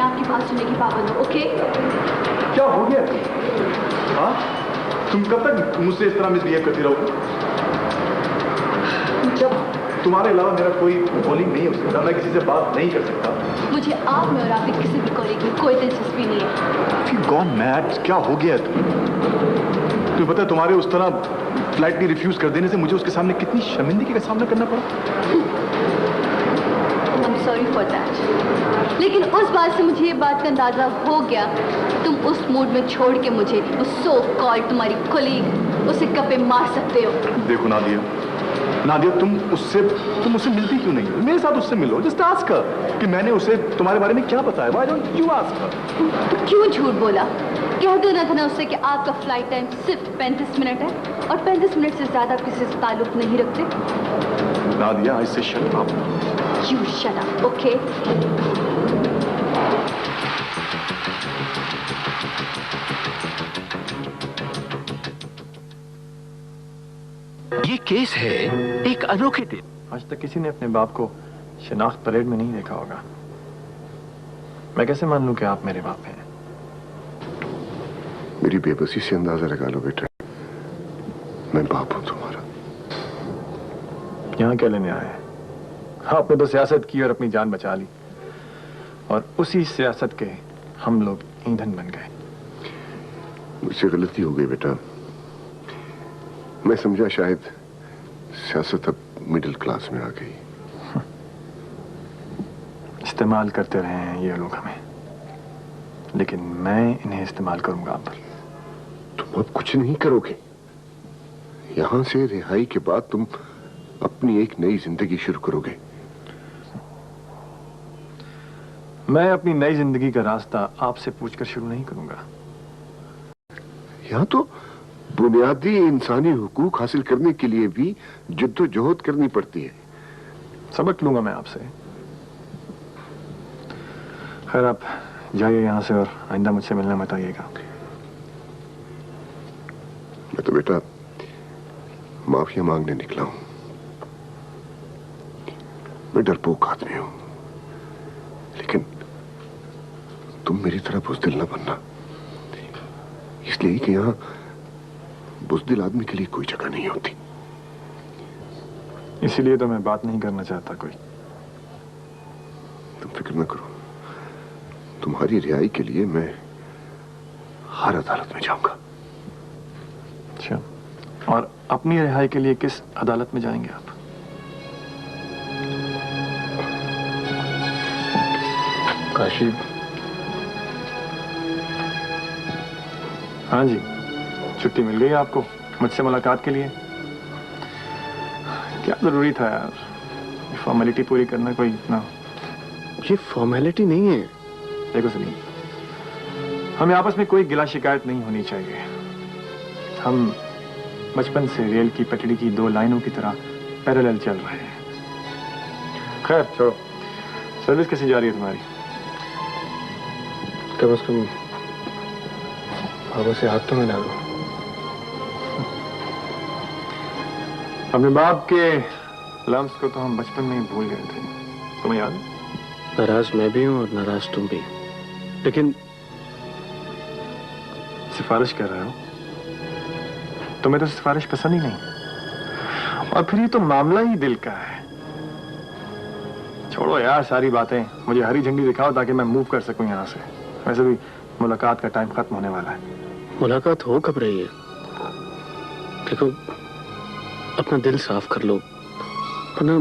आपकी बात सुनने की पाबंद हूँ, ओके? क्या हो गया? हाँ? तुम कब तक मुझसे इस तरह मिसबिहेव करती रहोगी? क्या तुम्हारे अलावा मेरा कोई कॉलिंग नहीं है उसके साथ, मैं किसी से बात नहीं कर सकता। मुझे आप में और आपके किसी भी कॉलिंग में कोई दिलचस्पी नहीं है। You gone mad? क्या हो गया है तुम्हें पता है तुम्हारे उस तरह फ्लाइट की रिफ्यूज कर देने से मुझे उसके सामने कितनी शर्मिंदगी का सामना करना पड़ा। I'm sorry for that. लेकिन उस बात से मुझे ये बात का अंदाजा हो गया, तुम उस मूड में छोड़ के मुझे वो सो कॉल्ड तुम्हारी कोलीग उसे कपे मार सकते हो। देखो नादिया तुम उससे मिलती क्यों नहीं हो? मेरे साथ उससे मिलो, जस्ट आस्क हर कि मैंने उसे तुम्हारे बारे में क्या बताया। Why don't you ask her? तो क्यों झूठ बोला? कह देना था ना उससे कि आपका फ्लाइट टाइम सिर्फ 35 मिनट है और 35 मिनट से ज्यादा किसी से ताल्लुक नहीं रखते। Nadia, I say shut up. You shut up, okay? ये केस है एक अनोखे दिन। आज तक किसी ने अपने बाप को शिनाख्त परेड में नहीं देखा होगा। मैं कैसे मान लूं कि आप मेरे बाप हैं? मेरी बेबसी से अंदाजा लगा लो बेटा, मैं बाप हूं तुम्हारा। यहां क्या लेने आए हैं? आपने तो सियासत की और अपनी जान बचा ली, और उसी सियासत के हम लोग ईंधन बन गए। मुझसे गलती हो गई बेटा, मैं समझा शायद सियासत अब मिडिल क्लास में आ गई। इस्तेमाल करते रहे हैं ये लोग हमें, लेकिन मैं इन्हें इस्तेमाल करूंगा आप पर। तुम अब कुछ नहीं करोगे। यहां से रिहाई के बाद तुम अपनी एक नई जिंदगी शुरू करोगे। मैं अपनी नई जिंदगी का रास्ता आपसे पूछकर शुरू नहीं करूंगा। यहां तो बुनियादी इंसानी हुकूक हासिल करने के लिए भी जद्दोजहद करनी पड़ती है। सबक लूंगा मैं आपसे। खैर, आप जाइए यहां से और आइंदा मुझसे मिलना मत आइएगा। मैं तो बेटा माफिया मांगने निकला हूं। मैं डरपोक आदमी हूं, लेकिन तुम मेरी तरह बुज़दिल ना बनना, इसलिए कि यहां बुज़दिल आदमी के लिए कोई जगह नहीं होती। इसीलिए तो मैं बात नहीं करना चाहता कोई। तुम फिक्र न करो, तुम्हारी रिहाई के लिए मैं हर अदालत में जाऊंगा। अच्छा, और अपनी रिहाई के लिए किस अदालत में जाएंगे आप? काशी। हाँ जी, छुट्टी मिल गई आपको मुझसे मुलाकात के लिए? क्या जरूरी था यार, फॉर्मेलिटी पूरी करना कोई इतना। ये फॉर्मेलिटी नहीं है। देखो सलीम, हमें आपस में कोई गिला शिकायत नहीं होनी चाहिए। हम बचपन से रेल की पटड़ी की दो लाइनों की तरह पैरेलल चल रहे हैं। खैर छोड़ो, सर्विस कैसी जा रही है तुम्हारी? कम से कम बाबा से हाथ तो मिला दो। अपने बाप के लफ्ज को तो हम बचपन में ही भूल गए थे, तुम्हें याद है? नाराज मैं भी हूं और नाराज तुम भी, लेकिन सिफारिश कर रहे हो? तुम्हें तो सिफारिश पसंद ही नहीं, और फिर ये तो मामला ही दिल का है। छोड़ो यार सारी बातें, मुझे हरी झंडी दिखाओ ताकि मैं मूव कर सकूं यहाँ से। वैसे भी मुलाकात का टाइम खत्म होने वाला है। मुलाकात हो कब रही है? देखो, अपना दिल साफ कर लो, वरना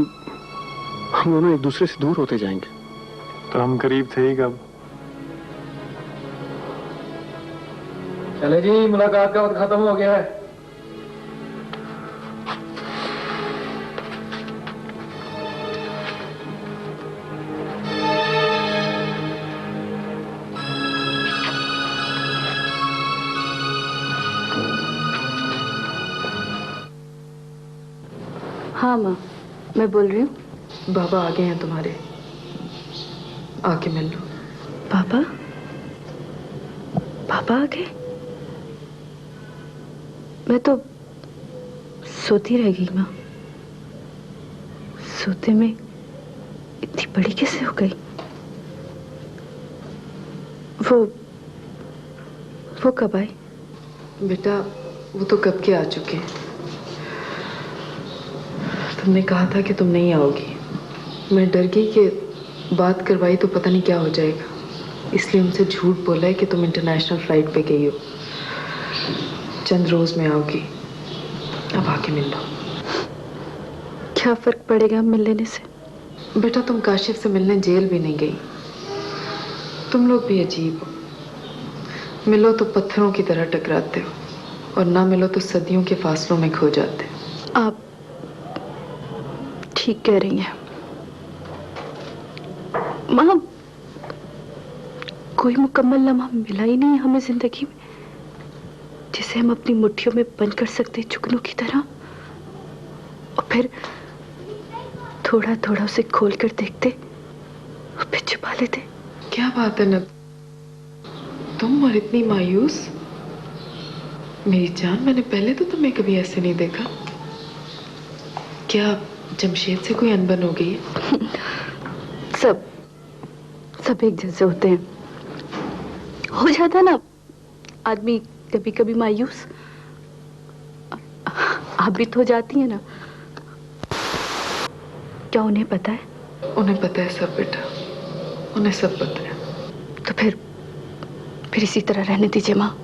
हम दोनों एक दूसरे से दूर होते जाएंगे। तो हम करीब थे ही कब? चले जी, मुलाकात का वक्त खत्म हो गया है। हाँ माँ, मैं बोल रही हूँ। बाबा आ गए हैं तुम्हारे, आके मिल लो। पापा? पापा आ गए? मैं तो सोती रह गई माँ। सोते में इतनी बड़ी कैसे हो गई? वो कब आई? बेटा वो तो कब के आ चुके हैं। तुमने कहा था कि तुम नहीं आओगी। मैं डर गई कि बात करवाई तो पता नहीं क्या हो जाएगा, इसलिए उनसे झूठ बोला है कि तुम इंटरनेशनल फ्लाइट पे गई हो। चंद रोज में आओगी, अब आके मिल लो। क्या फर्क पड़ेगा मिल लेने से? बेटा तुम काशिफ से मिलने जेल भी नहीं गई। तुम लोग भी अजीब हो, मिलो तो पत्थरों की तरह टकराते हो और ना मिलो तो सदियों के फासलों में खो जाते हो। आप ठीक कह रही हैं माँ। कोई मुकम्मल लम्हा मिला ही नहीं हमें जिंदगी में जिसे हम अपनी मुट्ठियों में बंद कर सकते जुगनू की तरह, और फिर थोड़ा थोड़ा उसे खोल कर देखते और फिर छुपा लेते। क्या बात है न, तुम और इतनी मायूस। मेरी जान, मैंने पहले तो तुम्हें कभी ऐसे नहीं देखा। क्या जमशेद से कोई अनबन हो गई है? सब एक जैसे होते हैं। हो जाता ना आदमी कभी कभी मायूस। आप भी तो हो जाती है ना। क्या उन्हें पता है? उन्हें पता है सब बेटा, उन्हें सब पता है। तो फिर इसी तरह रहने दीजिए माँ।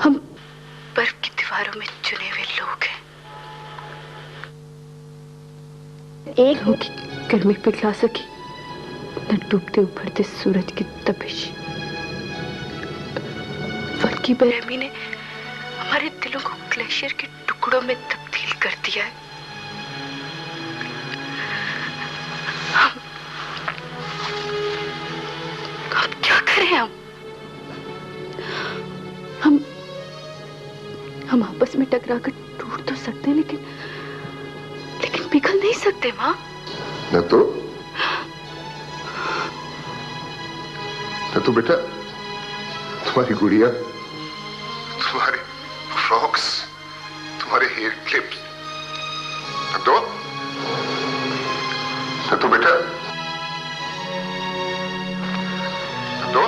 हम बर्फ की दीवारों में चुने हुए लोग हैं। एक होगी गर्मी पिघला सकी न डूबते उभरते सूरज की तपिश। वक्त की बेरहमी ने हमारे दिलों को ग्लेशियर के टुकड़ों में तब्दील कर दिया है। हम क्या करें? हम आपस में टकरा कर टूट तो सकते हैं, लेकिन पिघल नहीं सकते माँ। न तो बेटा तुम्हारी गुड़िया, तुम्हारे फ्रॉक्स, तुम्हारे हेयर क्लिप्स, न तो बेटा, न तो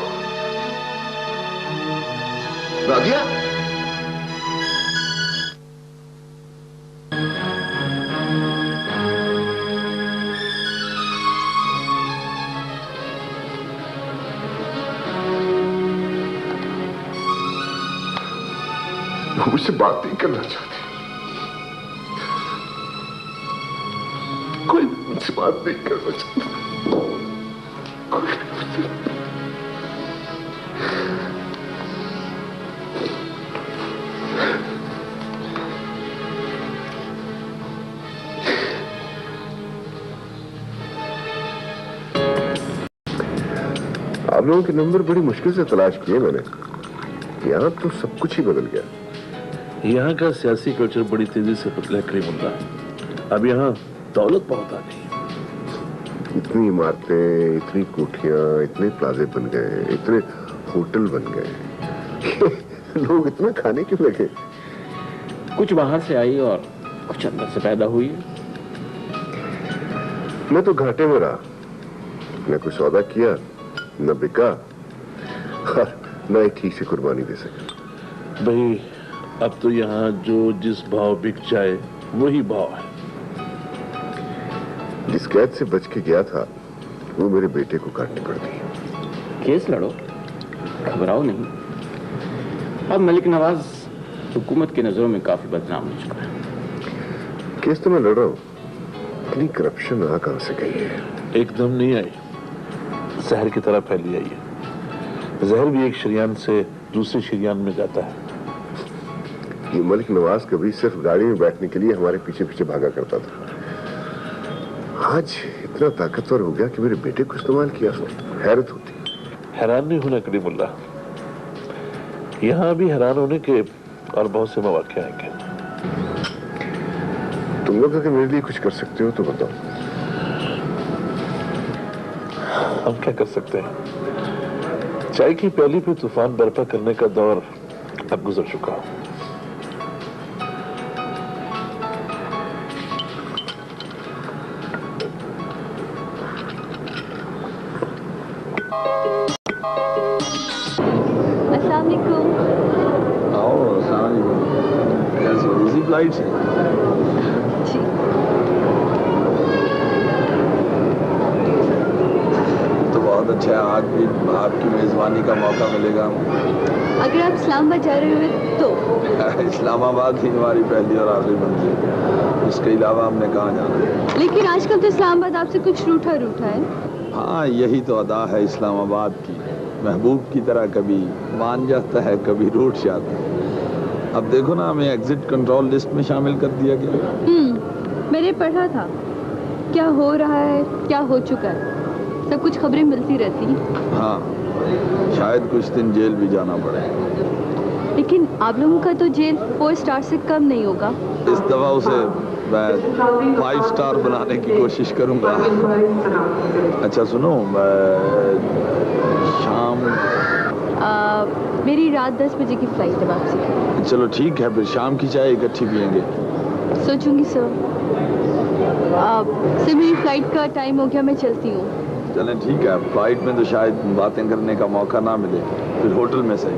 राधिया। वो मुझसे बात नहीं करना चाहती, कोई मुझसे बात नहीं करना चाहता। आप लोगों के नंबर बड़ी मुश्किल से तलाश किए मैंने। यहाँ तो सब कुछ ही बदल गया। यहाँ का सियासी कल्चर बड़ी तेजी से बदला है करीमुल्ला। अब यहाँ दौलत बहुत आ गई। इतनी इमारतें, इतनी कोठियां, इतने प्लाजे बन गए, इतने होटल बन गए, लोग इतना खाने क्यों लगे? कुछ बाहर से आई और कुछ अंदर से पैदा हुई है। मैं तो घाटे में रहा, न कोई सौदा किया, न बिका और न एक ठीक से कुर्बानी दे सका। भाई अब तो यहाँ जो जिस भाव बिक जाए वही भाव है। जिस कैद से बच के गया था वो मेरे बेटे को काटनी पड़ गई। केस लड़ो, घबराओ नहीं। अब मलिक नवाज हुकूमत की नजरों में काफी बदनाम हो चुका है। केस तो मैं लड़ रहा हूँ, इतनी करप्शन आ कहां से गई है? एकदम नहीं आई, जहर की तरह फैली आई है। जहर भी एक शरियान से दूसरे शरियान में जाता है। ये मलिक नवाज कभी सिर्फ गाड़ी में बैठने के लिए हमारे पीछे पीछे भागा करता था, आज इतना ताकतवर हो गया कि मेरे बेटे को इस्तेमाल किया। हैरत होती। हैरान नहीं होना करीमुल्ला, यहाँ भी हैरान होने के और बहुत से मौके आएंगे। तुम लोग अगर मेरे लिए कुछ कर सकते हो तो बताओ। हम क्या कर सकते हैं? चाय की प्याली पे तूफान बर्पा करने का दौर अब गुजर चुका। अस्सलाम वालेकुम। आओ, अस्सलाम वालेकुम। कैसे हो? इजी फ्लाइट से? जी। तो बहुत अच्छा है, आज भी आपकी मेजबानी का मौका मिलेगा। अगर आप इस्लामाबाद जा रहे हुए तो? इस्लामाबाद ही हमारी पहली और आखिरी मंजिल, इसके अलावा हमने कहाँ जाना। लेकिन आजकल तो इस्लामाबाद आपसे कुछ रूठा रूठा है। हाँ, यही तो अदा है इस्लामाबाद की, महबूब की तरह कभी मान जाता है, कभी रूठ जाता है। अब देखो ना, हमें एग्जिट कंट्रोल लिस्ट में शामिल कर दिया गया। मैंने पढ़ा था क्या हो रहा है, क्या हो चुका है, सब कुछ खबरें मिलती रहती। हाँ, शायद कुछ दिन जेल भी जाना पड़े। लेकिन आप लोगों का तो जेल 4 स्टार से कम नहीं होगा। इस दफा उसे मैं 5 स्टार बनाने की कोशिश करूंगा। अच्छा सुनो, शाम मेरी रात 10 बजे की फ्लाइट है वापसी की। चलो ठीक है, फिर शाम की चाय इकट्ठी पियेंगे। सोचूंगी सर। सर मेरी फ्लाइट का टाइम हो गया, मैं चलती हूँ। चलें ठीक है, फ्लाइट में तो शायद बातें करने का मौका ना मिले, फिर होटल में सही।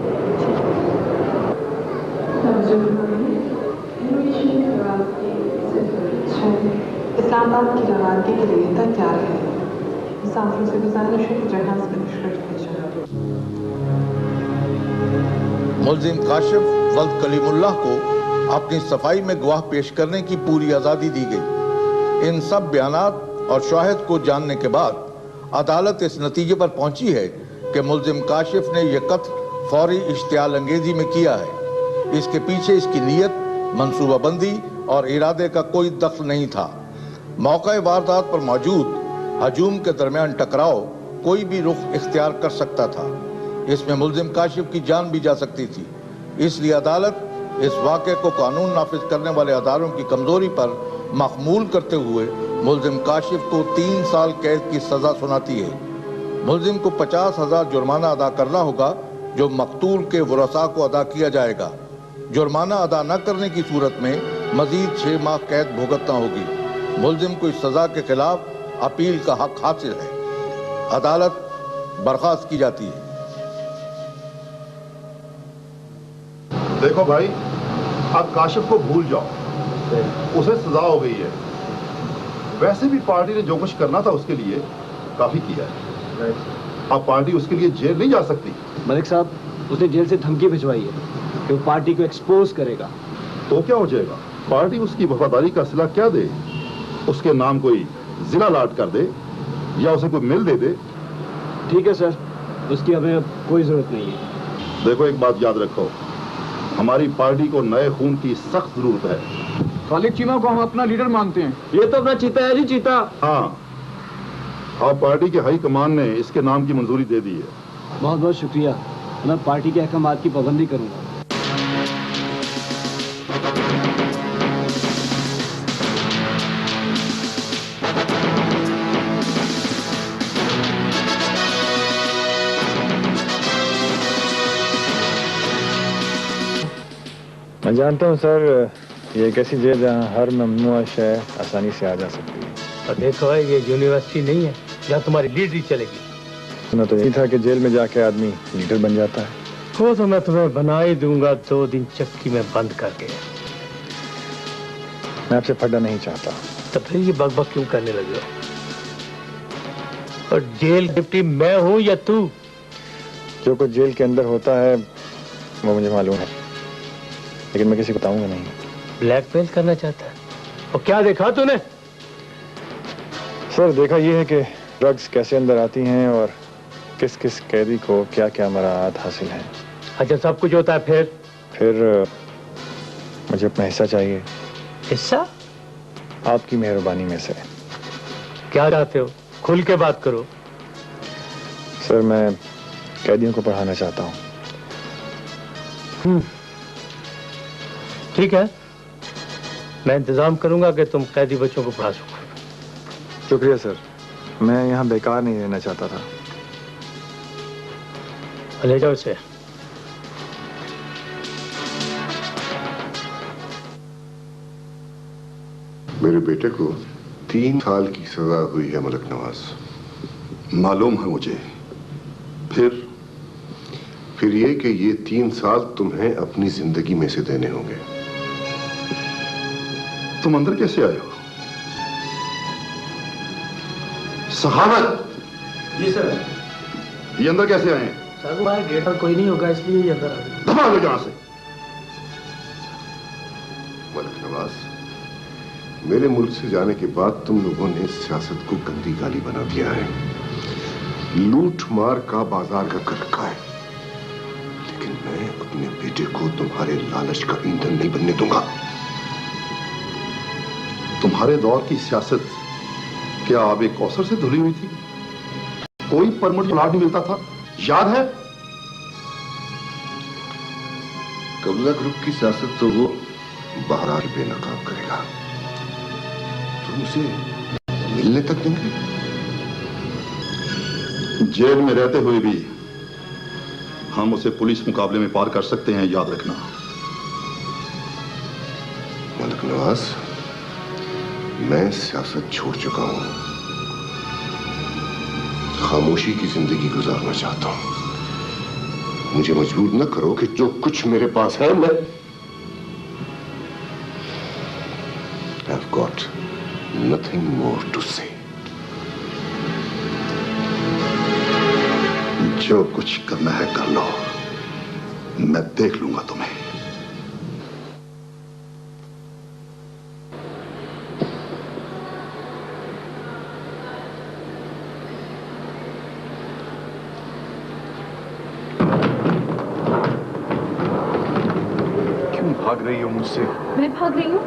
इस्लामाबाद की रवानगी के लिए तैयार है। मुसाफिरों से गुजारिश है कि जहाज में मुल्जिम काशिफ वल्द कलीमुल्लाह को अपनी सफाई में गवाह पेश करने की पूरी आज़ादी दी गई। इन सब बयानात और शवाहिद को जानने के बाद अदालत इस नतीजे पर पहुंची है कि मुल्जिम काशिफ ने यह कत्ल फौरी इश्तियाल अंगेजी में किया है। इसके पीछे इसकी नीयत, मनसूबाबंदी और इरादे का कोई दखल नहीं था। मौका वारदात पर मौजूद हजूम के दरमियान टकराव कोई भी रुख इख्तियार कर सकता था। इसमें मुल्जिम काशिफ की जान भी जा सकती थी। इसलिए अदालत इस वाक़े को कानून नाफिज करने वाले अदारों की कमजोरी पर मखमूल करते हुए मुल्जिम काशिफ को 3 साल कैद की सजा सुनाती है। मुल्जिम को 50,000 जुर्माना अदा करना होगा, जो मकतूल के वरसा को अदा किया जाएगा। जुर्माना अदा न करने की सूरत में मजीद 6 माह कैद भुगतना होगी। मुल्जिम को इस सजा के खिलाफ अपील का हक हासिल है। अदालत बर्खास्त की जाती है। देखो भाई, अब काशिफ को भूल जाओ, उसे सजा हो गई है। वैसे भी पार्टी ने जो कुछ करना था उसके लिए काफी किया है। अब पार्टी उसके लिए जेल नहीं जा सकती। मलिक साहब, उसने जेल से धमकी भिजवाई है कि वो पार्टी को एक्सपोज करेगा। तो क्या हो जाएगा? पार्टी उसकी वफादारी का सिला क्या दे? उसके नाम कोई जिला लाट कर दे या उसे कोई मिल दे दे। ठीक है सर, उसकी हमें कोई जरूरत नहीं है। देखो, एक बात याद रखो, हमारी पार्टी को नए खून की सख्त जरूरत है। खालिद चीमा को हम अपना लीडर मानते हैं। ये तो अपना चीता है जी, चीता। हाँ, अब पार्टी के हाई कमान ने इसके नाम की मंजूरी दे दी है। बहुत बहुत शुक्रिया। मैं पार्टी के अहकामात की पाबंदी करूंगा। मैं जानता हूँ सर, ये एक ऐसी जेल जहाँ हर ममनुआ शय आसानी से आ जा सकती है। और देखो, ये यूनिवर्सिटी नहीं है जहाँ तुम्हारी लीडरी चलेगी। सुना तो यही था कि जेल में जाके आदमी लीडर बन जाता है। वो तो मैं तुम्हें बना ही दूंगा 2 दिन चक्की में बंद करके। मैं आपसे फटा नहीं चाहता। तो फिर ये बकबक क्यों करने लगे हो? और जेल डिप्टी मैं हूँ या तू? जो कुछ जेल के अंदर होता है वो मुझे मालूम है, लेकिन मैं किसी को बताऊंगा नहीं। ब्लैकमेल करना चाहता है? और क्या देखा तूने? सर, देखा ये है कि ड्रग्स कैसे अंदर आती हैं और किस किस कैदी को क्या क्या मराहत हासिल है। अच्छा, सब कुछ होता है फिर मुझे अपना हिस्सा चाहिए। हिस्सा? आपकी मेहरबानी में से। क्या चाहते हो? खुल के बात करो। सर, मैं कैदियों को पढ़ाना चाहता हूँ। ठीक है, मैं इंतजाम करूंगा कि तुम कैदी बच्चों को पढ़ा सको। शुक्रिया सर, मैं यहाँ बेकार नहीं रहना चाहता था। ले जाओ इसे। मेरे बेटे को 3 साल की सजा हुई है मलिक नवाज। मालूम है मुझे फिर ये कि ये 3 साल तुम्हें अपनी जिंदगी में से देने होंगे। तुम अंदर कैसे आए हो? सहावत! जी सर। ये अंदर कैसे आए हैं? सर बाहर गेट पर कोई नहीं होगा इसलिए ये अंदर आ गए। धमा लो यहां से। मलिक नवाज, मेरे मुल्क से जाने के बाद तुम लोगों ने सियासत को गंदी गाली बना दिया है, लूट मार का बाजार का कर रखा है। लेकिन मैं अपने बेटे को तुम्हारे लालच का ईंधन नहीं बनने दूंगा। तुम्हारे दौर की सियासत क्या आबे कौसर से धुली हुई थी? कोई परमिट प्लाट नहीं मिलता था, याद है? कब्जा ग्रुप की सियासत तो वो बहरहाल बेनकाब करेगा। तुम उसे मिलने तक देंगे? जेल में रहते हुए भी हम उसे पुलिस मुकाबले में पार कर सकते हैं, याद रखना। मलिक नवाज, मैं सियासत छोड़ चुका हूं, खामोशी की जिंदगी गुजारना चाहता हूं। मुझे मजबूर न करो कि जो कुछ मेरे पास है मैं I've got nothing more to say. जो कुछ करना है कर लो, मैं देख लूंगा तुम्हें। क्यों भाग रही हो मुझसे? मैं भाग रही हूँ?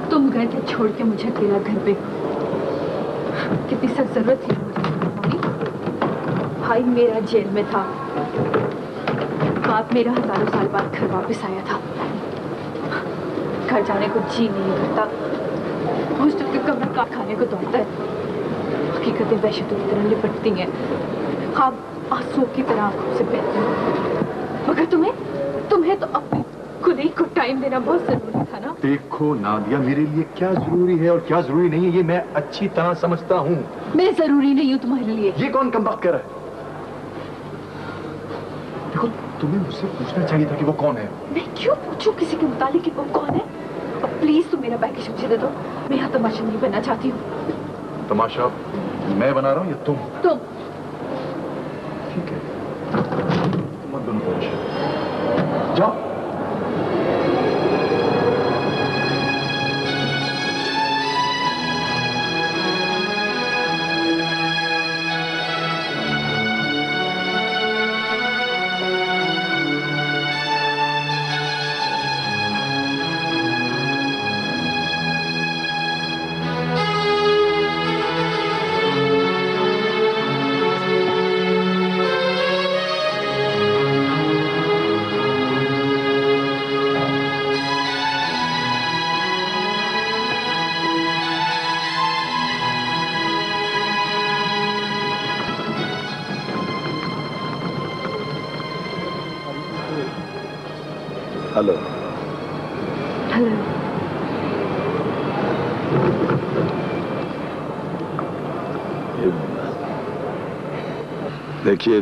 तुम गए थे छोड़ के मुझे अकेला घर पे। कितनी सख्त जरूरत थी मुझे। भाई मेरा जेल में था, बाप मेरा हजारों साल बाद घर वापस आया था। घर जाने को जी नहीं करता, हॉस्टल के कमरा काट खाने को दौड़ता है। हकीकतें वहशतों की तरह लिपटती हैं, ख्वाब आंसुओं की तरह आंखों से बहते हैं। मगर तुम्हें तो अपने कुली को टाइम देना बहुत जरूरी था ना। देखो नादिया, मेरे लिए क्या जरूरी है और क्या जरूरी नहीं है ये मैं अच्छी तरह समझता हूँ। मैं जरूरी नहीं हूँ तुम्हारे लिए। ये कौन कम बात कर रहा है? देखो, तुम्हें मुझसे पूछना चाहिए था कि वो कौन है। मैं क्यों पूछूं किसी के मुतालिक कि वो कौन है? अब प्लीज तुम मेरा पैकेज मुझे दे दो, मैं यहाँ तमाशा नहीं बनना चाहती हूँ। तमाशा मैं बना रहा हूँ या तुम? तुम। ठीक है, तुम मत बनो तमाशा, जाओ। हेलो। हेलो। देखिए,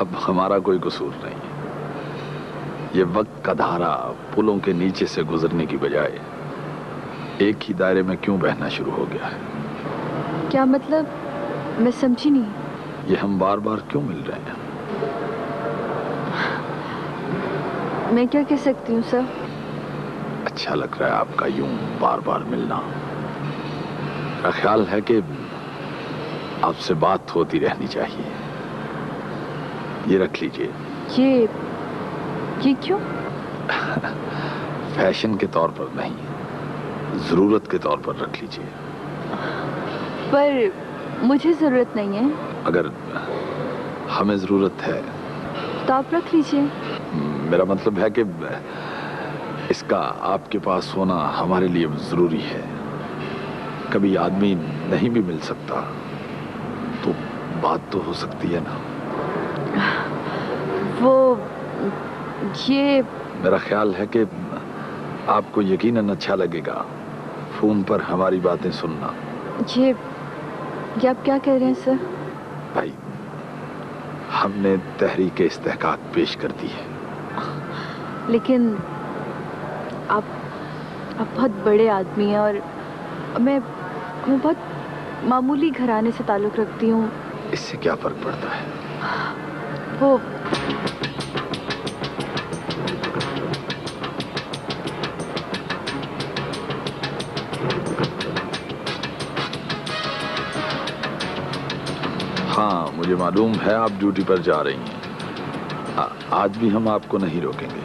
अब हमारा कोई कसूर नहीं है। ये वक्त का धारा पुलों के नीचे से गुजरने की बजाय एक ही दायरे में क्यों बहना शुरू हो गया है? क्या मतलब? मैं समझी नहीं। ये हम बार बार क्यों मिल रहे हैं? मैं क्या कह सकती हूँ सर? अच्छा लग रहा है आपका यूं बार बार मिलना। मेरा ख्याल है कि आपसे बात होती रहनी चाहिए। ये रख लीजिए। ये क्यों? फैशन के तौर पर नहीं, जरूरत के तौर पर रख लीजिए। पर मुझे जरूरत नहीं है। अगर हमें जरूरत है तो आप रख लीजिए। मेरा मतलब है कि इसका आपके पास होना हमारे लिए जरूरी है। कभी आदमी नहीं भी मिल सकता तो बात तो हो सकती है ना। वो ये मेरा ख्याल है कि आपको यकीनन अच्छा लगेगा फोन पर हमारी बातें सुनना। ये आप क्या कह रहे हैं सर? भाई, हमने तहरीक इस्तेहकाक पेश कर दी है। लेकिन आप बहुत बड़े आदमी हैं और मैं बहुत मामूली घराने से ताल्लुक़ रखती हूँ। इससे क्या फर्क पड़ता है? वो हाँ, मुझे मालूम है आप ड्यूटी पर जा रही हैं। आज भी हम आपको नहीं रोकेंगे,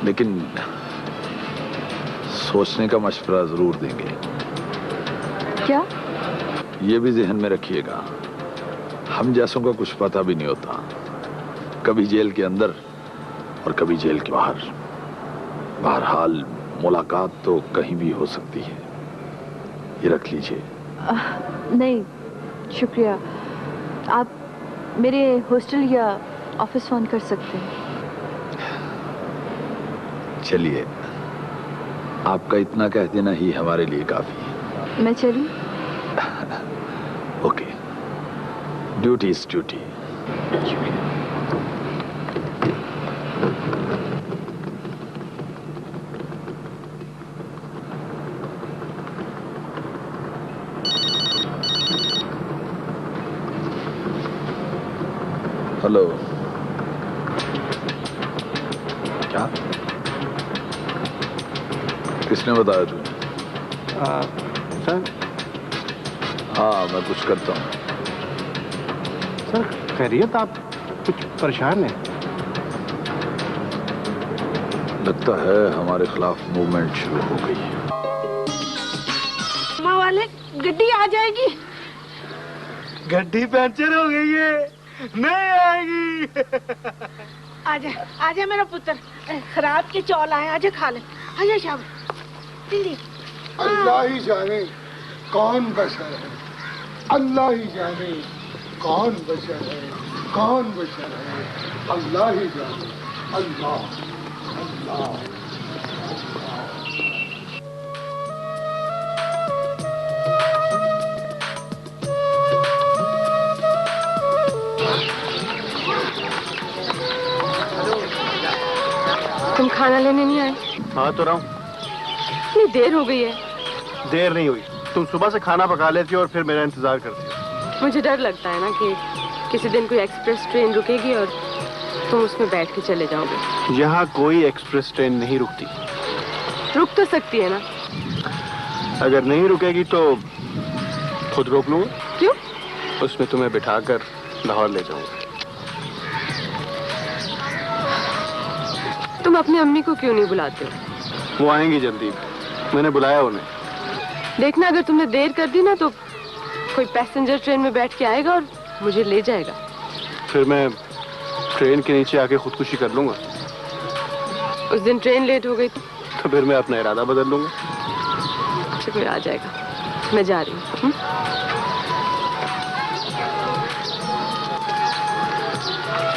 लेकिन सोचने का मशवरा जरूर देंगे। क्या? ये भी जहन में रखिएगा, हम जैसों का कुछ पता भी नहीं होता, कभी जेल के अंदर और कभी जेल के बाहर। बहरहाल मुलाकात तो कहीं भी हो सकती है, ये रख लीजिए। नहीं शुक्रिया, आप मेरे हॉस्टल या ऑफिस फोन कर सकते हैं। चलिए, आपका इतना कह देना ही हमारे लिए काफी है। मैं चलूं? Okay, duty is duty. Hello. क्या? किसने बताया तुझे? सर। हाँ, मैं कुछ करता हूँ। सर खैरियत? आप कुछ परेशान हैं? लगता है हमारे खिलाफ मूवमेंट शुरू हो गई है। माँ वाले गड्डी आ जाएगी। गड्डी पंचर हो गई है, नहीं आएगी। आजा आजा मेरा पुत्र, खराब के चौल आए, आजा खा ले। आजा शाम जल्दी। अल्लाह ही जाने कौन बशर है, अल्लाह ही जाने कौन बशर है, कौन बशर है, अल्लाह ही जाने। अल्लाह अल्लाह। तुम खाना लेने नहीं आए? हाँ तो रहा हूँ। इतनी देर हो गई है। देर नहीं हुई, तुम सुबह से खाना पका लेती हो और फिर मेरा इंतजार करती हो। मुझे डर लगता है ना कि किसी दिन कोई एक्सप्रेस ट्रेन रुकेगी और तुम उसमें बैठ के चले जाओगे। यहाँ कोई एक्सप्रेस ट्रेन नहीं रुकती। रुक तो सकती है ना? अगर नहीं रुकेगी तो खुद रोक लूंगा। क्यों? उसमें तुम्हें बिठाकर लाहौर ले जाऊंगा। तुम अपनी अम्मी को क्यों नहीं बुलाते हो? वो आएंगी जल्दी, मैंने बुलाया उन्हें। देखना, अगर तुमने देर कर दी ना तो कोई पैसेंजर ट्रेन में बैठ के आएगा और मुझे ले जाएगा। फिर मैं ट्रेन के नीचे आके खुदकुशी कर लूंगा। उस दिन ट्रेन लेट हो गई तो फिर मैं अपना इरादा बदल लूंगा। अच्छा, कोई आ जाएगा, मैं जा रही हूँ।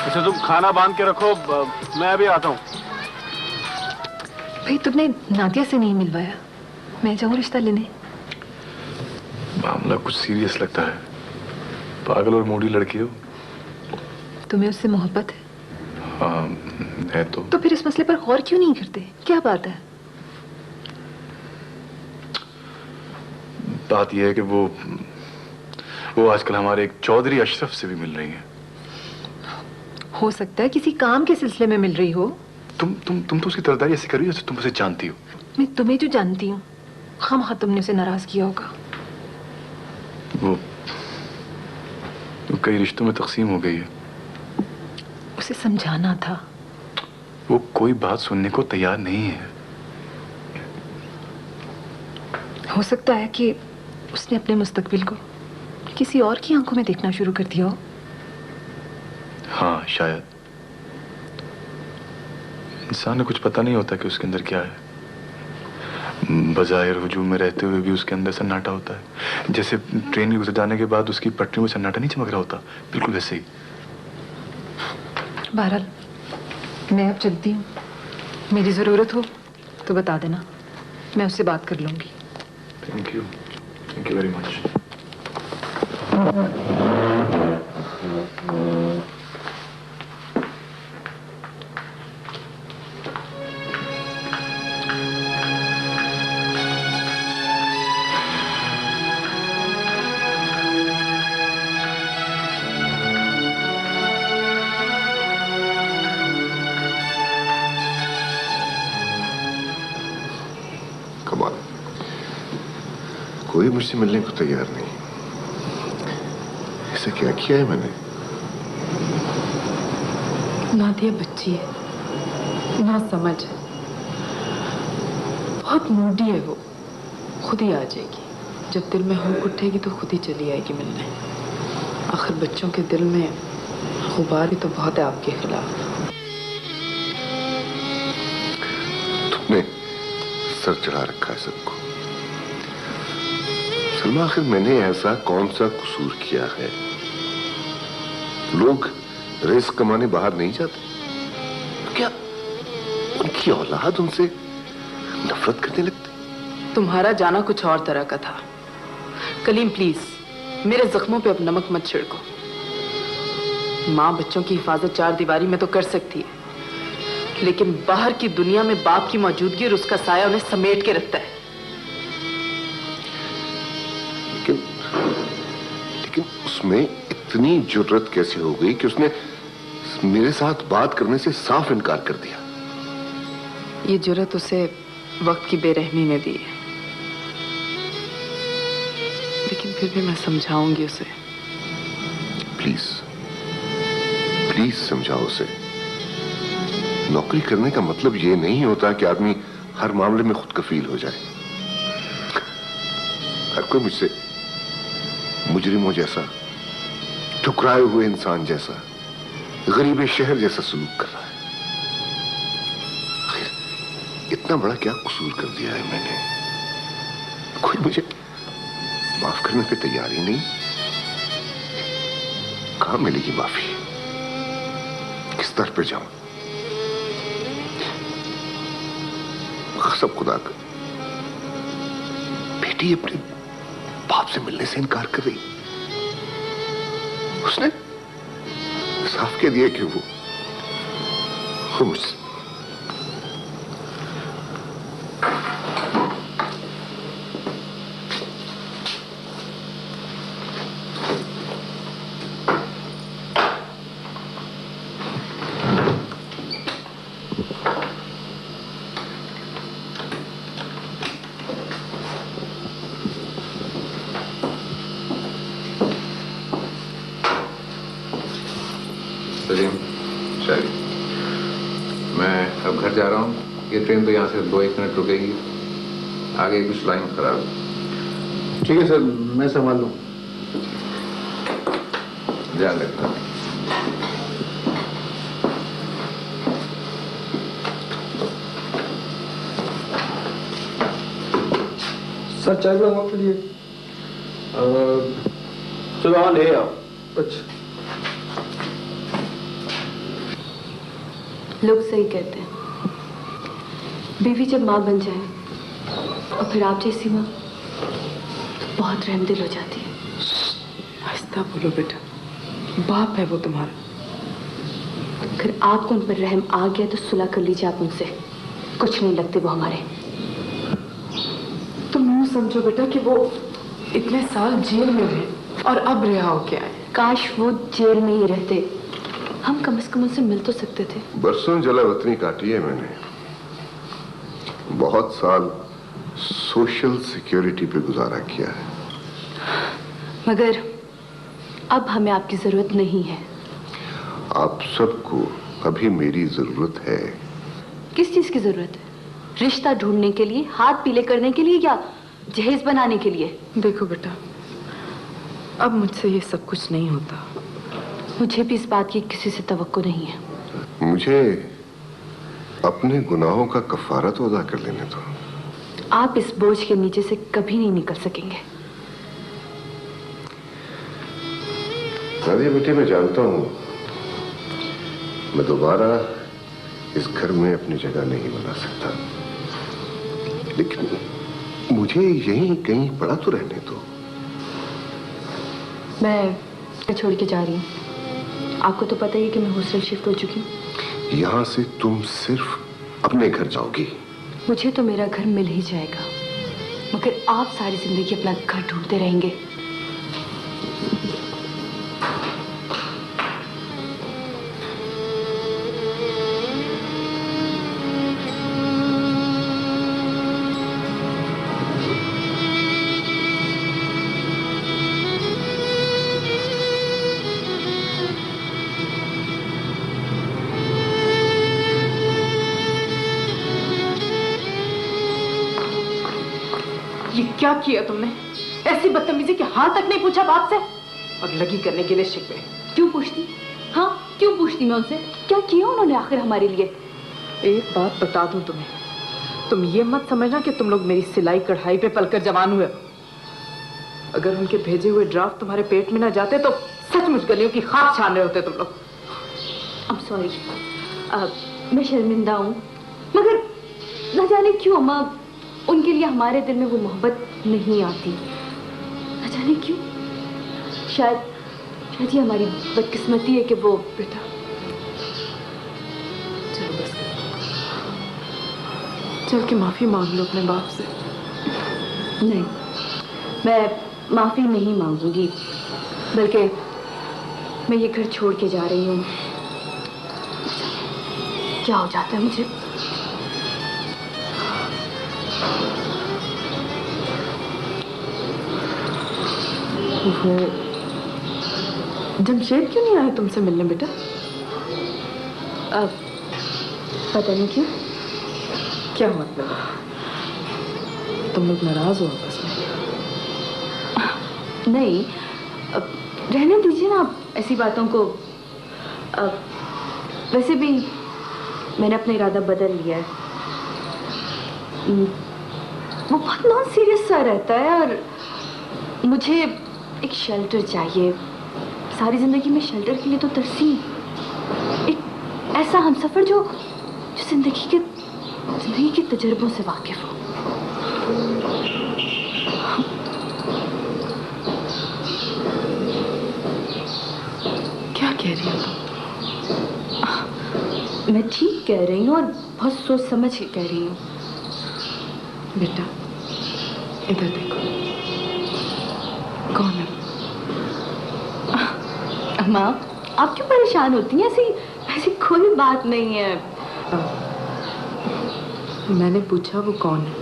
अच्छा, तुम खाना बांध के रखो, मैं अभी आता हूँ। भाई तुमने नादिया से नहीं मिलवाया, मैं जाऊँ रिश्ता लेने? मामला कुछ सीरियस लगता है। पागल और मोड़ी लड़की हो। तुम्हें उससे मोहब्बत है? हाँ है तो फिर इस मसले पर गौर क्यों नहीं करते? क्या बात है? बात यह है कि वो आजकल हमारे एक चौधरी अशरफ से भी मिल रही हैं। हो सकता है किसी काम के सिलसिले में मिल रही हो। तुम तो उसकी तरफदारी ऐसे कर रही हो जैसे तुम उसे जानती हो। मैं तुम्हें जो जानती हूँ, खामखा तुमने उसे नाराज किया होगा। वो कई रिश्तों में तकसीम हो गई है। उसे समझाना था। वो कोई बात सुनने को तैयार नहीं है। हो सकता है कि उसने अपने मुस्तकबिल को किसी और की आंखों में देखना शुरू कर दिया हो। हाँ शायद। इंसान को कुछ पता नहीं होता कि उसके अंदर क्या है। बजायर हुजूम में रहते हुए भी उसके अंदर सन्नाटा होता है। जैसे ट्रेन के गुजर जाने के बाद उसकी पटरी में सन्नाटा नहीं चमक रहा होता, बिल्कुल वैसे ही। बहरहाल मैं अब चलती हूँ। मेरी ज़रूरत हो तो बता देना, मैं उससे बात कर लूँगी। Thank you very much. कोई मुझसे मिलने को तैयार नहीं। ऐसा क्या किया है मैंने? नादिया बच्ची है, ना समझ है, बहुत मूडी है वो, खुद ही आ जाएगी। जब दिल में हुक उठेगी तो खुद ही चली आएगी मिलने। आखिर बच्चों के दिल में गुबार भी तो बहुत है आपके खिलाफ। तुमने सर चढ़ा रखा है सबको। सलमा, आखिर मैंने ऐसा कौन सा कसूर किया है? लोग रिस्क कमाने बाहर नहीं जाते? क्या उनकी औलाद उनसे नफरत करने लगती? तुम्हारा जाना कुछ और तरह का था। कलीम प्लीज, मेरे जख्मों पे अब नमक मत छिड़को। माँ बच्चों की हिफाजत चार दीवारी में तो कर सकती है, लेकिन बाहर की दुनिया में बाप की मौजूदगी और उसका साया उन्हें समेट के रखता है। लेकिन उसमें इतनी जुर्रत कैसे हो गई कि उसने मेरे साथ बात करने से साफ इनकार कर दिया? ये जुर्रत उसे वक्त की बेरहमी ने दी है, लेकिन फिर भी मैं समझाऊंगी उसे। प्लीज प्लीज समझाओ उसे। नौकरी करने का मतलब ये नहीं होता कि आदमी हर मामले में खुद कफील हो जाए। हर कोई मुझसे मुजरिमों जैसा, ठुकराए हुए इंसान जैसा, गरीब शहर जैसा सलूक कर रहा है। आखिर इतना बड़ा क्या कसूर कर दिया है मैंने? कोई मुझे माफ करने पे तैयार ही नहीं। कहां मिलेगी माफी? किस स्तर पे जाऊं? कसम खुदा का, बेटी अपने बाप से मिलने से इनकार कर रही। उसने साफ कह दिया कि वो मुझसे मैं अब घर जा रहा हूँ। ये ट्रेन तो यहाँ से 2-1 मिनट रुकेगी। आगे कुछ लाइन खराब है। ठीक है सर, मैं संभाल लूँ। ध्यान रखना। सर चाय बनाऊँ आपके लिए? चलो हाँ ले आओ। अच्छा, लोग सही कहते हैं, बीवी जब माँ बन जाए और फिर आप जैसी माँ तो बहुत रहमदिल हो जाती है। आहिस्ता बोलो बेटा, बाप है वो तुम्हारा। अगर आपको उन पर रहम आ गया तो सुलह कर लीजिए आप उनसे। कुछ नहीं लगते वो हमारे। तुम यूं समझो बेटा कि वो इतने साल जेल में रहे और अब रिहा होके आए। काश वो जेल में ही रहते, हम कम से कम उनसे मिल तो सकते थे। बरसों जलावतनी काटी है मैंने। बहुत साल सोशल सिक्योरिटी पे गुजारा किया है। मगर अब हमें आपकी जरूरत नहीं है। आप सबको अभी मेरी जरूरत है। किस चीज की जरूरत है? रिश्ता ढूंढने के लिए, हाथ पीले करने के लिए, या जहेज बनाने के लिए? देखो बेटा, अब मुझसे ये सब कुछ नहीं होता। मुझे भी इस बात की किसी से तवक्को नहीं है। मुझे अपने गुनाहों का कफारा तो अदा कर लेने दो। आप इस बोझ के नीचे से कभी नहीं निकल सकेंगे। नादिया बेटे, मैं जानता हूं मैं दोबारा इस घर में अपनी जगह नहीं बना सकता, लेकिन मुझे यहीं कहीं पड़ा तो रहने दो। मैं छोड़ के जा रही हूँ। आपको तो पता ही है कि मैं हॉस्टल शिफ्ट हो चुकी हूँ। यहां से तुम सिर्फ अपने घर जाओगी? मुझे तो मेरा घर मिल ही जाएगा, मगर आप सारी जिंदगी अपना घर ढूंढते रहेंगे। क्या किया तुमने? ऐसी बदतमीजी कि हाल तक नहीं पूछा बाप से और लगी करने के लिए शिकवे। क्यों पूछती? हाँ क्यों पूछती मैं उनसे? क्या किया उन्होंने आखिर हमारे लिए? एक बात बता दूं तुम्हें, तुम ये मत समझना कि तुम लोग मेरी सिलाई कढ़ाई पे पलकर जवान हुए। अगर उनके भेजे हुए ड्राफ्ट तुम्हारे पेट में ना जाते तो सचमुच गलियों की खाक छान रहे होते तुम लोग। I'm sorry, मैं शर्मिंदा हूँ, मगर न जाने क्यों अम्मा उनके लिए हमारे दिल में वो मोहब्बत नहीं आती, न जाने क्यों। शायद ये हमारी बदकिस्मती है कि वो। बेटा चलो बस चल के माफी मांग लो अपने बाप से। नहीं, मैं माफी नहीं मांगूंगी, बल्कि मैं ये घर छोड़ के जा रही हूँ। क्या हो जाता है मुझे? वो जमशेद क्यों नहीं आए तुमसे मिलने बेटा? अब पता नहीं क्यों। क्या मतलब है? तुम लोग नाराज हो आपस में? नहीं, अब रहने दीजिए ना आप ऐसी बातों को। अब वैसे भी मैंने अपना इरादा बदल लिया है। वो बहुत नॉन सीरियस सा रहता है और मुझे एक शेल्टर चाहिए। सारी जिंदगी में शेल्टर के लिए तो तरसी। एक ऐसा हमसफर जो जिंदगी के तजुर्बों से वाकिफ हो। क्या कह रही हो? मैं ठीक कह रही हूँ और बहुत सोच समझ के कह रही हूँ। बेटा इधर देखो, कौन है? अम्मा आप क्यों परेशान होती हैं? ऐसी कोई बात नहीं है। मैंने पूछा वो कौन है?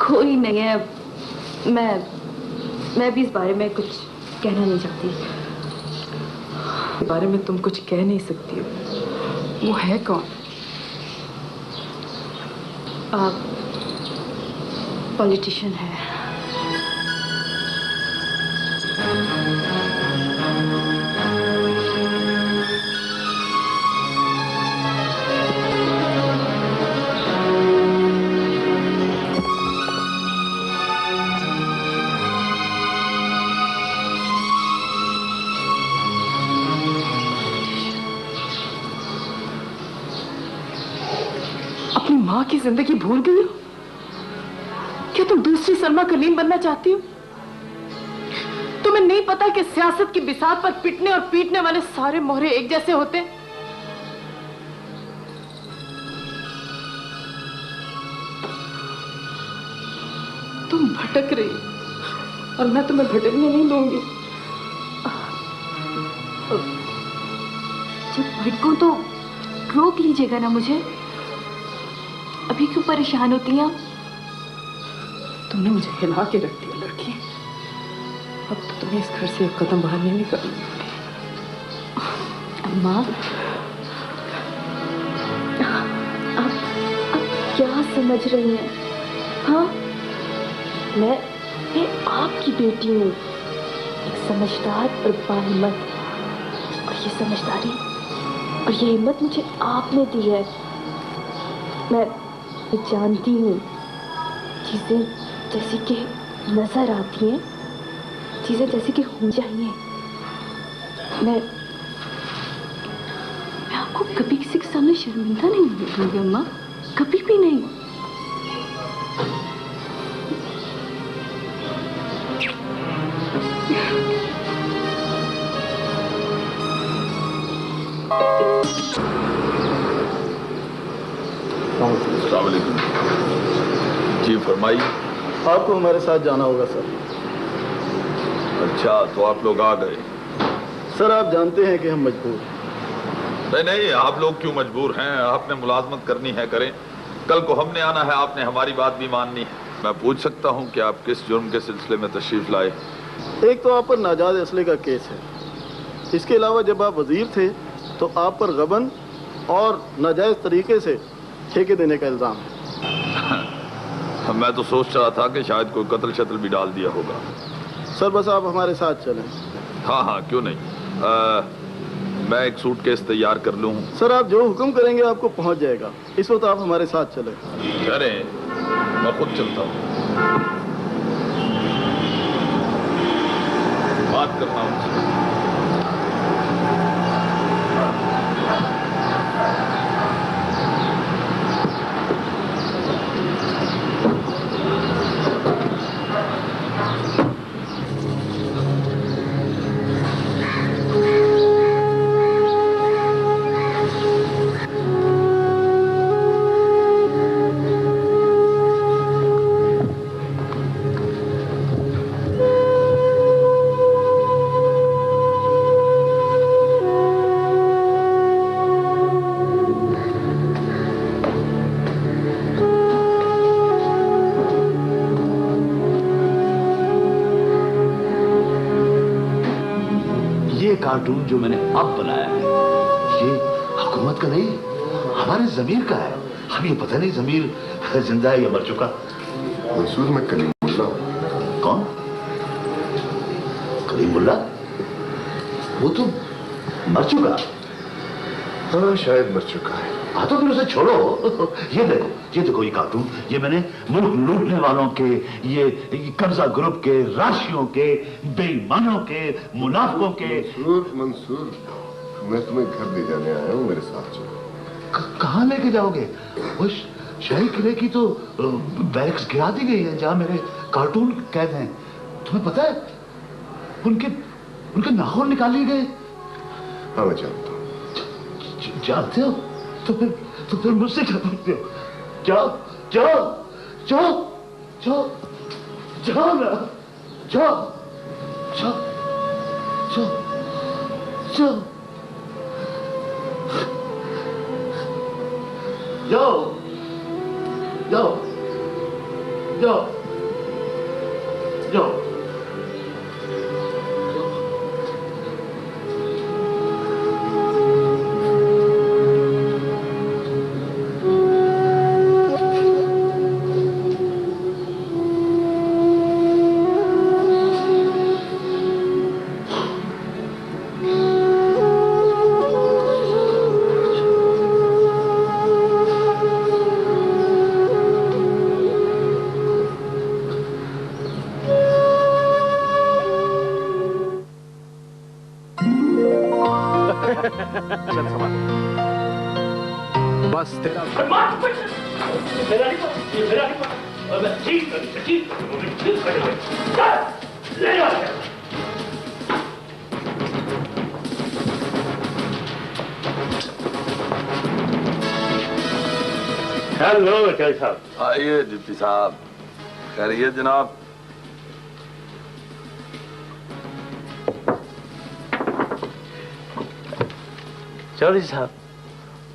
कोई नहीं है। मैं भी इस बारे में कुछ कहना नहीं चाहती। इस बारे में तुम कुछ कह नहीं सकती हो। वो है कौन? आप पॉलिटिशियन है। अपनी माँ की जिंदगी भूल गई हो? क्या तुम दूसरी सलमा कलीम बनना चाहती हो? तुम्हें नहीं पता कि सियासत की बिसात पर पिटने और पीटने वाले सारे मोहरे एक जैसे होते हैं? तुम भटक रही और मैं तुम्हें भटकने नहीं दूंगी। जब भटकूं तो रोक लीजिएगा ना मुझे। अभी क्यों परेशान होती हैं? तुमने मुझे हिला के रख दिया लड़की। अब तो तुम्हें इस घर से एक कदम बाहर नहीं निकलना। अम्मा आप क्या समझ रही हैं? हाँ, मैं आपकी बेटी हूँ, एक समझदार और बाहिम्मत। और ये समझदारी और ये हिम्मत मुझे आपने दी है। मैं जानती हूँ चीजें जैसी कि नजर आती हैं, चीजें जैसी कि होनी चाहिए। मैं आपको कभी किसी के सामने शर्मिंदा नहीं होगी अम्मा, कभी भी नहीं। अस्सलाम वालेकुम। जी फरमाइए। आपको हमारे साथ जाना होगा सर। अच्छा तो आप लोग आ गए। सर आप जानते हैं कि हम मजबूर। नहीं, आप लोग क्यों मजबूर हैं? आपने मुलाजमत करनी है करें। कल को हमने आना है, आपने हमारी बात भी माननी है। मैं पूछ सकता हूं कि आप किस जुर्म के सिलसिले में तशरीफ लाए? एक तो आप पर नाजायज असले का केस है। इसके अलावा जब आप वजीर थे तो आप पर गबन और नाजायज तरीके से ठेके देने का इल्जाम है। मैं तो सोच रहा था कि शायद कोई कत्ल शत्ल भी डाल दिया होगा। सर बस आप हमारे साथ चलें। हाँ हाँ, क्यों नहीं। मैं एक सूटकेस तैयार कर लूँ। सर आप जो हुक्म करेंगे आपको पहुंच जाएगा। इस वक्त आप हमारे साथ चलें। अरे मैं खुद चलता हूँ, बात करना उनसे। कार्टून जो मैंने अब बनाया है ये हुकूमत का नहीं, हमारे जमीर का है। हमें ये पता नहीं जमीर जिंदा है या मर चुका। मंसूर मैं कलीमुल्लाह हूं। कौन? कलीमुल्लाह? वो तो मर चुका। हाँ शायद मर चुका है। हाँ तो फिर उसे छोड़ो। ये देखो ये कार्टून, ये मैंने मुल्क लूटने वालों के, ये कब्जा ग्रुप के, राशियों के, बेईमानों के, मुनाफिकों के। मंसूर मैं तुम्हें घर ले जाने आया हूँ, मेरे साथ चलो। कहाँ लेके जाओगे? वो शहरी किले की तो बैरिक्स गिरा दी गई है जहाँ मेरे कार्टून कैद हैं। तुम्हें पता है उनके नाखून निकाल लिए गए। हाँ मैं जानता हूँ। जानते हो? तो फिर मुझसे क्या पूछते हो? जाओ ना, जाओ। बस तेरा हेलो वकील साहब। आइए डिप्टी साहब। खैरियत जनाब? चौधरी साहब,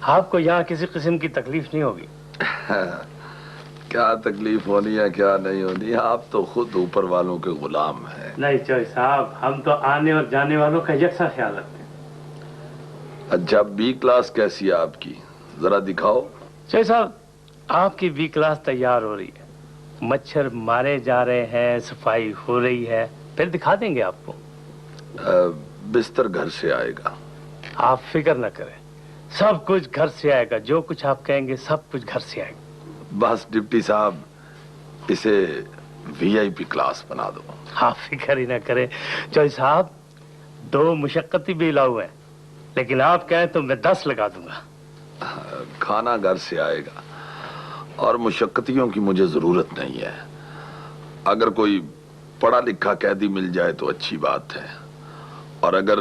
आपको यहाँ किसी किस्म की तकलीफ नहीं होगी। क्या तकलीफ होनी है क्या नहीं होनी, आप तो खुद ऊपर वालों के गुलाम हैं। नहीं चौधरी साहब, हम तो आने और जाने वालों का यकसा ख्याल रखते हैं। अच्छा बी क्लास कैसी है आपकी, जरा दिखाओ। चौधरी साहब, आपकी बी क्लास तैयार हो रही है, मच्छर मारे जा रहे हैं, सफाई हो रही है, फिर दिखा देंगे आपको। बिस्तर घर से आएगा। आप फिक्र न करें, सब कुछ घर से आएगा। जो कुछ आप कहेंगे सब कुछ घर से आएगा। बस डिप्टी साहब इसे वीआईपी क्लास बना दो। आप फिक्र ही न करें चौधरी साहब, 2 मुशक्कती भी लाऊ हैं, लेकिन आप कहें तो मैं 10 लगा दूंगा। खाना घर से आएगा और मुशक्कतियों की मुझे जरूरत नहीं है। अगर कोई पढ़ा लिखा कैदी मिल जाए तो अच्छी बात है, और अगर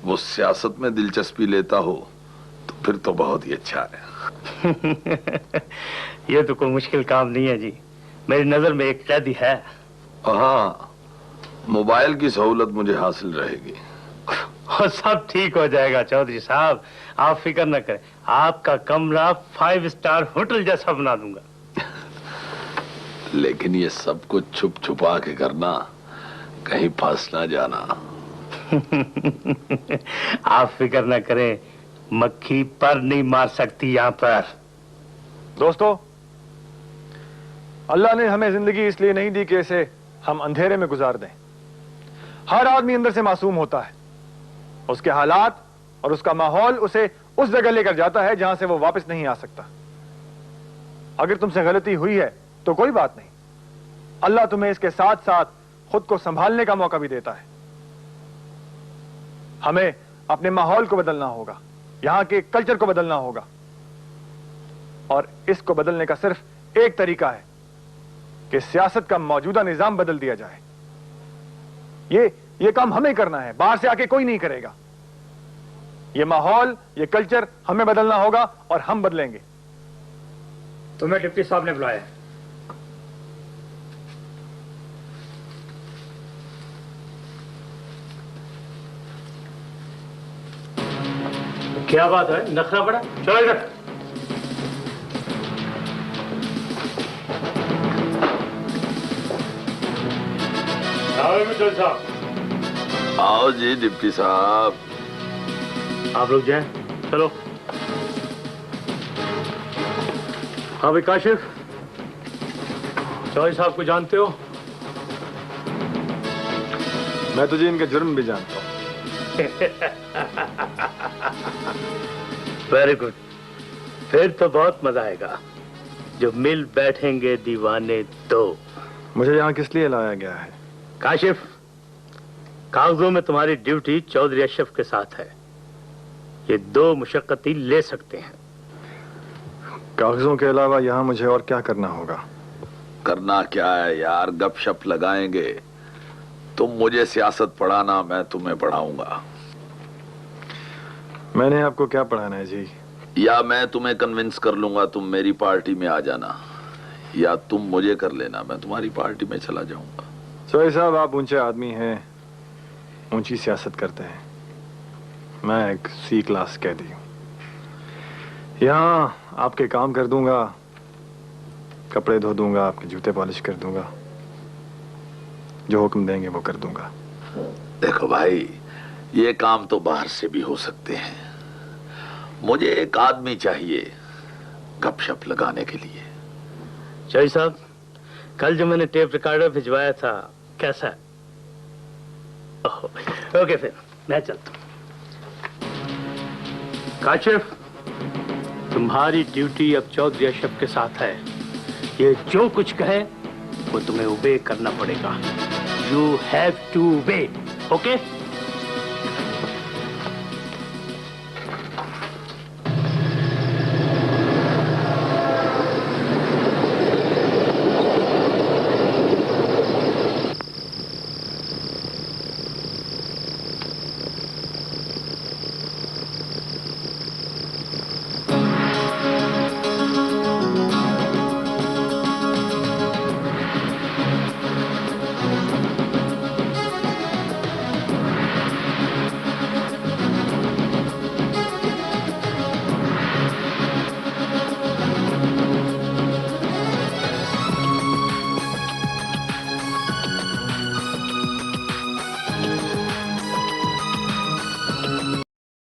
वो सियासत में दिलचस्पी लेता हो तो फिर तो बहुत ही अच्छा है। ये तो कोई मुश्किल काम नहीं है जी, मेरी नजर में एक कैदी है। हाँ, मोबाइल की सहूलत मुझे हासिल रहेगी। और सब ठीक हो जाएगा चौधरी साहब, आप फिक्र न करें। आपका कमरा 5 स्टार होटल जैसा बना दूंगा। लेकिन ये सब कुछ छुप छुपा के करना, कहीं फंस ना जाना। आप फिक्र न करें, मक्खी पर नहीं मार सकती यहाँ पर। दोस्तों, अल्लाह ने हमें जिंदगी इसलिए नहीं दी कि इसे हम अंधेरे में गुजार दें। हर आदमी अंदर से मासूम होता है, उसके हालात और उसका माहौल उसे उस जगह लेकर जाता है जहां से वो वापस नहीं आ सकता। अगर तुमसे गलती हुई है तो कोई बात नहीं, अल्लाह तुम्हें इसके साथ साथ खुद को संभालने का मौका भी देता है। हमें अपने माहौल को बदलना होगा, यहां के कल्चर को बदलना होगा, और इसको बदलने का सिर्फ एक तरीका है कि सियासत का मौजूदा निजाम बदल दिया जाए। ये काम हमें करना है, बाहर से आके कोई नहीं करेगा। ये माहौल, ये कल्चर हमें बदलना होगा और हम बदलेंगे। तुम्हें डिप्टी साहब ने बुलाया है। क्या बात है, नखरा पड़ा? चलो इधर। साहब। आओ जी डिप्टी साहब। आप लोग जाएं, चलो। हाँ भाई काशिफ, चौधरी साहब को जानते हो? मैं तुझे इनके जुर्म भी जानता हूँ। वेरी गुड, फिर तो बहुत मजा आएगा जब मिल बैठेंगे दीवाने दो। मुझे यहाँ किस लिए लाया गया है? काशिफ, कागजों में तुम्हारी ड्यूटी चौधरी अशरफ के साथ है। ये दो मुशक्कती ले सकते हैं। कागजों के अलावा यहाँ मुझे और क्या करना होगा? करना क्या है यार, गपशप लगाएंगे। तुम मुझे सियासत पढ़ाना, मैं तुम्हें पढ़ाऊंगा। मैंने आपको क्या पढ़ाना है जी? या मैं तुम्हें कन्विंस कर लूंगा तुम मेरी पार्टी में आ जाना, या तुम मुझे कर लेना, मैं तुम्हारी पार्टी में चला जाऊंगा। चौधरी साहब, आप ऊंचे आदमी हैं, ऊंची सियासत करते हैं। मैं एक सी क्लास कैदी हूं। यहाँ आपके काम कर दूंगा, कपड़े धो दूंगा, आपके जूते पॉलिश कर दूंगा, जो हुक्म देंगे वो कर दूंगा। देखो भाई, ये काम तो बाहर से भी हो सकते हैं। मुझे एक आदमी चाहिए गपशप लगाने के लिए। चौधरी साहब, कल जो मैंने टेप रिकॉर्डर भिजवाया था, कैसा है? ओके, फिर मैं चलता हूं। काशिफ, तुम्हारी ड्यूटी अब चौधरी अशरफ के साथ है। ये जो कुछ कहे वो तुम्हें ओबे करना पड़ेगा। You have to obey, okay?